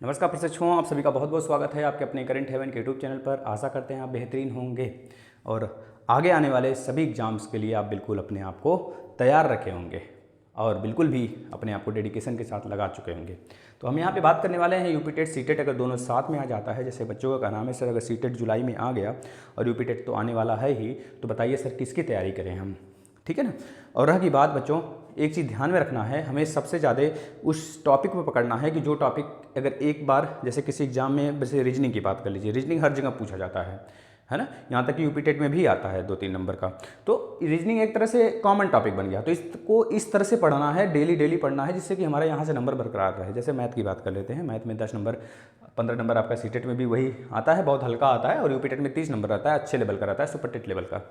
नमस्कार प्रशिक्षुओं, आप सभी का बहुत बहुत स्वागत है आपके अपने करंट हेवन के यूट्यूब चैनल पर। आशा करते हैं आप बेहतरीन होंगे और आगे आने वाले सभी एग्जाम्स के लिए आप बिल्कुल अपने आप को तैयार रखे होंगे और बिल्कुल भी अपने आप को डेडिकेशन के साथ लगा चुके होंगे। तो हम यहाँ पे बात करने वाले हैं यूपी टेट सी टेट अगर दोनों साथ में आ जाता है। जैसे बच्चों का कहना है सर अगर सी टेट जुलाई में आ गया और यूपी टेट तो आने वाला है ही, तो बताइए सर किसकी तैयारी करें हम, ठीक है ना। और रही बात बच्चों, एक चीज़ ध्यान में रखना है, हमें सबसे ज़्यादा उस टॉपिक पर पकड़ना है कि जो टॉपिक अगर एक बार जैसे किसी एग्जाम में, जैसे रीजनिंग की बात कर लीजिए, रीजनिंग हर जगह पूछा जाता है ना। यहाँ तक कि यूपी टेट में भी आता है 2-3 नंबर का। तो रीजनिंग एक तरह से कॉमन टॉपिक बन गया, तो इसको इस तरह से पढ़ना है, डेली पढ़ना है, जिससे कि हमारे यहाँ से नंबर बरकरार रहे। जैसे मैथ की बात कर लेते हैं, मैथ में 10 नंबर 15 नंबर आपका सी टेट में भी वही आता है, बहुत हल्का आता है, और यूपी टेट में 30 नंबर आता है, अच्छे लेवल का रहता है, सुपर टेट लेवल का,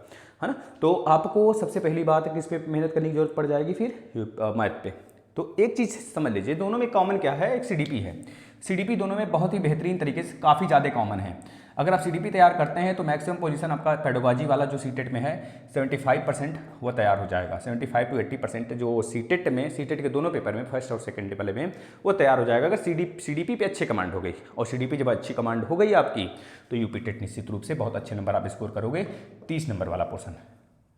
है ना। तो आपको सबसे पहली बात है कि इस पर मेहनत करने की जरूरत पड़ जाएगी, फिर मैथ पे। तो एक चीज़ समझ लीजिए, दोनों में कॉमन क्या है, एक सीडीपी है। सीडीपी दोनों में बहुत ही बेहतरीन तरीके से काफ़ी ज़्यादा कॉमन है। अगर आप सीडीपी तैयार करते हैं तो मैक्सिमम पोजीशन आपका पेडागोजी वाला जो सीटेट में है 75% वो तैयार हो जाएगा। 75 to 80% जो सीटेट में, सीटेट के दोनों पेपर में, फर्स्ट और सेकंड वाले में, वो तैयार हो जाएगा अगर सीडीपी पे अच्छी कमांड हो गई। और सीडीपी जब अच्छी कमांड हो गई आपकी, तो यूपी टेट निश्चित रूप से बहुत अच्छे नंबर आप स्कोर करोगे, 30 नंबर वाला पोर्सन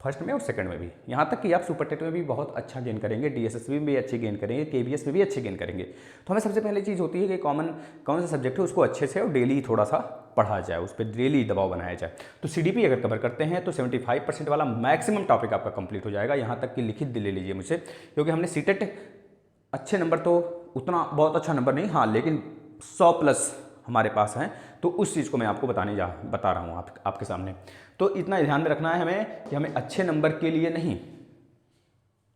फर्स्ट में और सेकंड में भी। यहाँ तक कि आप सुपर टेट में भी बहुत अच्छा गेन करेंगे, डीएसएसबी में भी अच्छे गेन करेंगे, केबीएस में भी अच्छे गेन करेंगे। तो हमें सबसे पहले चीज़ होती है कि कौन सा सब्जेक्ट है उसको अच्छे से और डेली थोड़ा सा पढ़ा जाए, उस पर डेली दबाव बनाया जाए। तो सीडीपी अगर कवर करते हैं तो 75% वाला मैक्सिमम टॉपिक आपका कंप्लीट हो जाएगा। यहाँ तक कि लिखित ले लीजिए मुझसे, क्योंकि हमने सीटेट अच्छे नंबर तो उतना बहुत अच्छा नंबर नहीं, हाँ, लेकिन 100+ हमारे पास हैं, तो उस चीज़ को मैं आपको बता रहा हूँ आपके सामने। तो इतना ध्यान में रखना है हमें कि हमें अच्छे नंबर के लिए नहीं,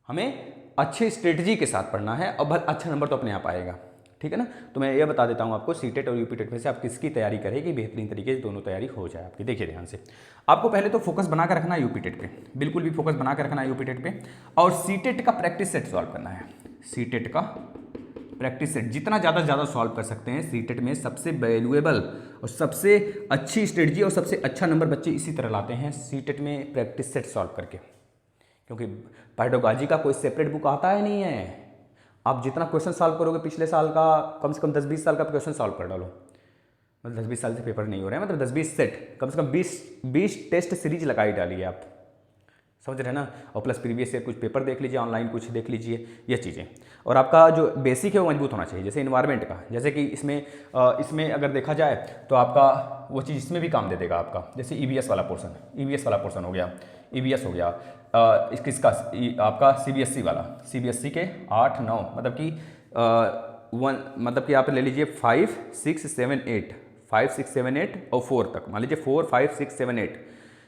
हमें अच्छे स्ट्रेटजी के साथ पढ़ना है, और अच्छा नंबर तो अपने आप आएगा, ठीक है ना। तो मैं ये बता देता हूँ आपको सीटेट और यूपी टेट में से आप किसकी तैयारी करें कि बेहतरीन तरीके से दोनों तैयारी हो जाए आपकी। देखिए ध्यान से, आपको पहले तो फोकस बना कर रखना है यूपी टेट पे, बिल्कुल भी फोकस बना कर रखना है यूपी टेट पे, और सीटेट का प्रैक्टिस सेट सॉल्व करना है। सीटेट का प्रैक्टिस सेट जितना ज़्यादा सॉल्व कर सकते हैं, सीटेट में सबसे वैल्यूएबल और सबसे अच्छी स्ट्रेटजी और सबसे अच्छा नंबर बच्चे इसी तरह लाते हैं, सीटेट में प्रैक्टिस सेट सॉल्व करके। क्योंकि पेडागोजी का कोई सेपरेट बुक आता है नहीं है। आप जितना क्वेश्चन सॉल्व करोगे पिछले साल का, कम से कम 10-20 साल का क्वेश्चन सॉल्व कर डालो। मतलब 10-20 साल से पेपर नहीं हो रहे हैं, मतलब 10-20 सेट, कम से कम 20 टेस्ट सीरीज लगाई डालिए आप, समझ रहे हैं ना। और प्लस प्रीवियस ईयर कुछ पेपर देख लीजिए, ऑनलाइन कुछ देख लीजिए, ये चीज़ें। और आपका जो बेसिक है वो मजबूत होना चाहिए। जैसे इन्वायरमेंट का, जैसे कि इसमें अगर देखा जाए तो आपका वो चीज़ इसमें भी काम दे देगा आपका। जैसे ईवीएस वाला पोर्सन हो गया, ईवीएस हो गया, इसका आपका सीबीएसई वाला, सीबीएसई के 8-9, मतलब कि आप ले लीजिए 5, 6, 7, 8 और 4 तक, मान लीजिए 4, 5, 6, 7, 8,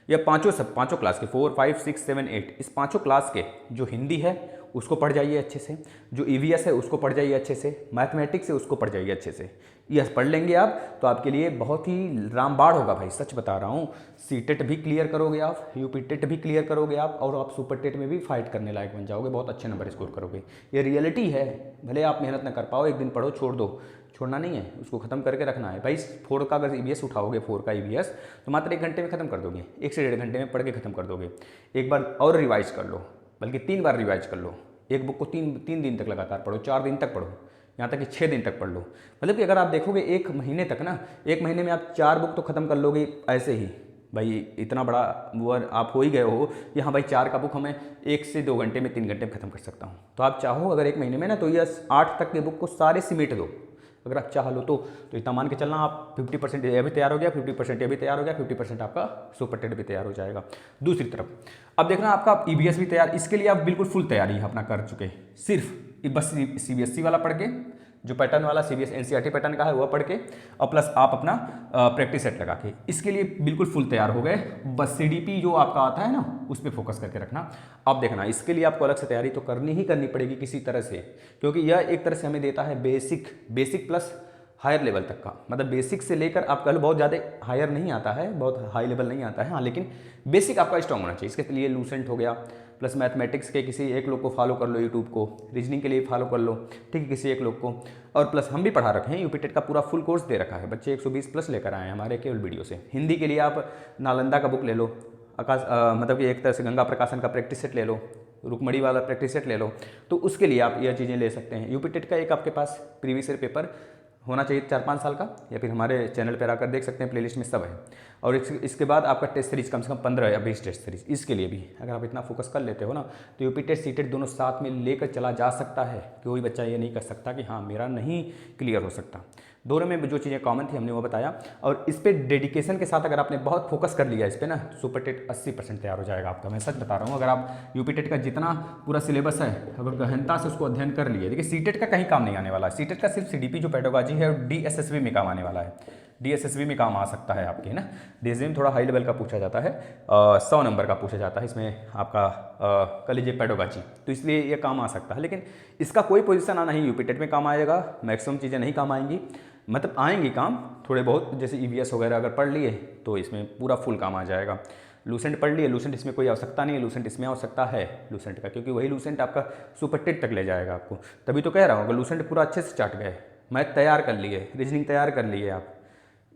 या पाँचों क्लास के 4, 5, 6, 7, 8, इस पाँचों क्लास के जो हिंदी है उसको पढ़ जाइए अच्छे से, जो ईवीएस है उसको पढ़ जाइए अच्छे से, मैथमेटिक्स है उसको पढ़ जाइए अच्छे से। यह पढ़ लेंगे आप तो आपके लिए बहुत ही रामबाण होगा भाई, सच बता रहा हूँ। सीटेट भी क्लियर करोगे आप, यूपी टेट भी क्लियर करोगे आप, और आप सुपर टेट में भी फाइट करने लायक बन जाओगे, बहुत अच्छे नंबर स्कोर करोगे। ये रियलिटी है, भले आप मेहनत ना कर पाओ, एक दिन पढ़ो छोड़ दो, छोड़ना नहीं है, उसको खत्म करके रखना है भाई। 4 का अगर ईवीएस उठाओगे, 4 का ईवीएस, तो मात्र 1 घंटे में खत्म कर दोगे, 1 से 1.5 घंटे में पढ़ के खत्म कर दोगे। एक बार और रिवाइज कर लो, बल्कि 3 बार रिवाइज कर लो। एक बुक को 3 दिन तक लगातार पढ़ो, 4 दिन तक पढ़ो, यहाँ तक कि 6 दिन तक पढ़ लो। मतलब कि अगर आप देखोगे 1 महीने तक ना, 1 महीने में आप 4 बुक तो खत्म कर लोगे ऐसे ही भाई। इतना बड़ा वो आप हो ही गए हो कि हाँ भाई 4 का बुक हमें 1 से 2 घंटे में, 3 घंटे में खत्म कर सकता हूँ। तो आप चाहो अगर 1 महीने में ना, तो ये 8 तक के बुक को सारे समेट दो, अगर आप चाह लो तो इतना मान के चलना आप 50% ये भी तैयार हो गया, 50% ये भी तैयार हो गया, 50% आपका सुपर टेट भी तैयार हो जाएगा। दूसरी तरफ अब देखना आपका ईवीएस भी तैयार, इसके लिए आप बिल्कुल फुल तैयारी अपना कर चुके, सिर्फ बस सीबीएसई वाला पढ़ के, जो पैटर्न वाला सीबीएस एनसीईआरटी पैटर्न का है वो पढ़ के, और प्लस आप अपना प्रैक्टिस सेट लगा के, इसके लिए बिल्कुल फुल तैयार हो गए। बस सीडीपी जो आपका आता है ना, उस पर फोकस करके रखना। अब देखना इसके लिए आपको अलग से तैयारी तो करनी पड़ेगी किसी तरह से, क्योंकि यह एक तरह से हमें देता है बेसिक प्लस हायर लेवल तक का। मतलब बेसिक से लेकर आप कह लो बहुत ज़्यादा हायर नहीं आता है, बहुत हाई लेवल नहीं आता है, हाँ, लेकिन बेसिक आपका स्ट्रॉन्ग होना चाहिए। इसके लिए लूसेंट हो गया, प्लस मैथमेटिक्स के किसी एक लोग को फॉलो कर लो, यूट्यूब को, रीजनिंग के लिए फॉलो कर लो, ठीक है, किसी एक लोग को। और प्लस हम भी पढ़ा रखे हैं, यूपी टेट का पूरा फुल कोर्स दे रखा है, बच्चे 120+ लेकर आए हैं हमारे केवल वीडियो से। हिंदी के लिए आप नालंदा का बुक ले लो, मतलब कि एक तरह से गंगा प्रकाशन का प्रैक्टिस सेट ले लो, रुकमणी वाला प्रैक्टिस सेट ले लो, तो उसके लिए आप यह चीज़ें ले सकते हैं। यूपी टेट का एक आपके पास प्रीवियस ईयर पेपर होना चाहिए 4-5 साल का, या फिर हमारे चैनल पर आकर देख सकते हैं, प्लेलिस्ट में सब है। और इसके बाद आपका टेस्ट सीरीज कम से कम 15 या 20 टेस्ट सीरीज, इसके लिए भी अगर आप इतना फोकस कर लेते हो ना तो यूपी टेस्ट सीटेट दोनों साथ में लेकर चला जा सकता है। कोई बच्चा ये नहीं कर सकता कि हाँ मेरा नहीं क्लियर हो सकता। दोनों में जो चीज़ें कॉमन थी हमने वो बताया, और इस पर डेडिकेशन के साथ अगर आपने बहुत फोकस कर लिया इस पर ना, सुपर टेट 80% तैयार हो जाएगा आपका। मैं सच बता रहा हूँ, अगर आप यूपी टेट का जितना पूरा सिलेबस है अगर गहनता से उसको अध्ययन कर लिए, देखिए सीटेट का कहीं काम नहीं आने वाला है। सीटेट का सिर्फ सीडीपी जो पेडागोजी है और डीएसएसबी में काम आने वाला है। डीएसएसबी में काम आ सकता है आपके, है ना। डीएसएसबी में थोड़ा हाई लेवल का पूछा जाता है, 100 नंबर का पूछा जाता है इसमें आपका कर लीजिए पेडागोजी, तो इसलिए ये काम आ सकता है। लेकिन इसका कोई पोजीशन आना ही यूपी टेट में काम आएगा, मैक्सिमम चीज़ें नहीं काम आएंगी, मतलब आएंगी काम थोड़े बहुत, जैसे ईवीएस वगैरह अगर पढ़ लिए तो इसमें पूरा फुल काम आ जाएगा। लूसेंट पढ़ लिए, लूसेंट इसमें कोई आवश्यकता नहीं है, लूसेंट इसमें आवश्यकता है लूसेंट का, क्योंकि वही लूसेंट आपका सुपर टेट तक ले जाएगा आपको। तभी तो कह रहा हूँ अगर लूसेंट पूरा अच्छे से चाट गए, मैथ तैयार कर लिए, रीजनिंग तैयार कर लिए, आप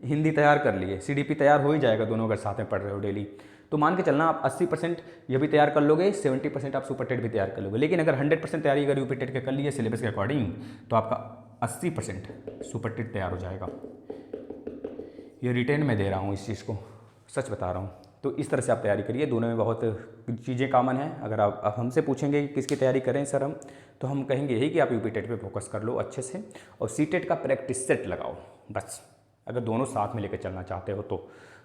हिंदी तैयार कर लिए, सीडीपी तैयार हो ही जाएगा दोनों अगर साथ में पढ़ रहे हो डेली, तो मान के चलना आप 80% ये भी तैयार कर लोगे, 70% आप सुपर टेट भी तैयार कर लोगे। लेकिन अगर 100% तैयारी अगर यूपी टेट के कर लिए सिलेबस के अकॉर्डिंग, तो आपका 80% सुपर टेट तैयार हो जाएगा। ये रिटेन में दे रहा हूँ इस चीज़ को, सच बता रहा हूँ। तो इस तरह से आप तैयारी करिए, दोनों में बहुत चीज़ें कॉमन हैं। अगर आप हमसे पूछेंगे कि किसकी तैयारी करें सर हम, तो हम कहेंगे यही कि आप यूपी टेट पे फोकस कर लो अच्छे से, और सी टेट का प्रैक्टिस सेट लगाओ बस, अगर दोनों साथ में लेकर चलना चाहते हो तो,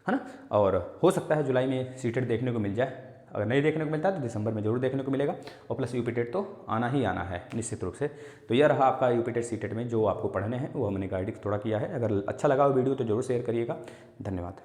है ना। और हो सकता है जुलाई में सी टेट देखने को मिल जाए, अगर नहीं देखने को मिलता है तो दिसंबर में जरूर देखने को मिलेगा। और प्लस यूपी टेट तो आना ही आना है निश्चित रूप से। तो यह रहा आपका यूपी टेट सी टेट में जो आपको पढ़ने हैं, वो हमने गाइड थोड़ा किया है। अगर अच्छा लगा वो वीडियो तो जरूर शेयर करिएगा। धन्यवाद।